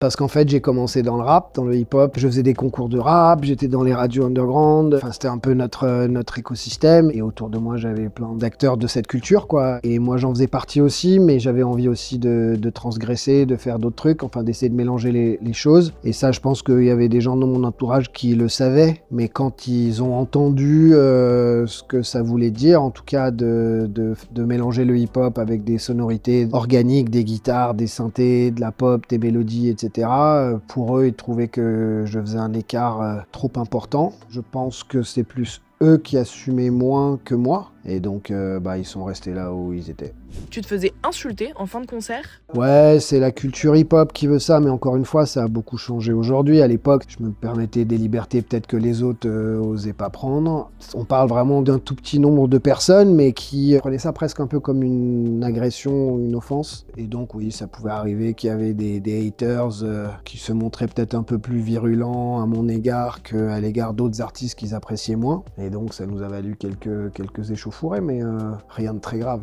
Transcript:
Parce qu'en fait, j'ai commencé dans le rap, dans le hip-hop. Je faisais des concours de rap, j'étais dans les radios underground. Enfin, c'était un peu notre écosystème. Et autour de moi, j'avais plein d'acteurs de cette culture, quoi. Et moi, j'en faisais partie aussi, mais j'avais envie aussi de transgresser, de faire d'autres trucs, enfin, d'essayer de mélanger les choses. Et ça, je pense qu'il y avait des gens dans mon entourage qui le savaient. Mais quand ils ont entendu ce que ça voulait dire, en tout cas de mélanger le hip-hop avec des sonorités organiques, des guitares, des synthés, de la pop, des mélodies, etc. Pour eux, ils trouvaient que je faisais un écart trop important. Je pense que c'est plus eux qui assumaient moins que moi. Et donc, ils sont restés là où ils étaient. Tu te faisais insulter en fin de concert? Ouais, c'est la culture hip-hop qui veut ça, mais encore une fois, ça a beaucoup changé aujourd'hui. À l'époque, je me permettais des libertés peut-être que les autres osaient pas prendre. On parle vraiment d'un tout petit nombre de personnes, mais qui prenaient ça presque un peu comme une agression, une offense. Et donc, oui, ça pouvait arriver qu'il y avait des haters qui se montraient peut-être un peu plus virulents à mon égard qu'à l'égard d'autres artistes qu'ils appréciaient moins. Et donc, ça nous a valu quelques échauffourées, mais rien de très grave.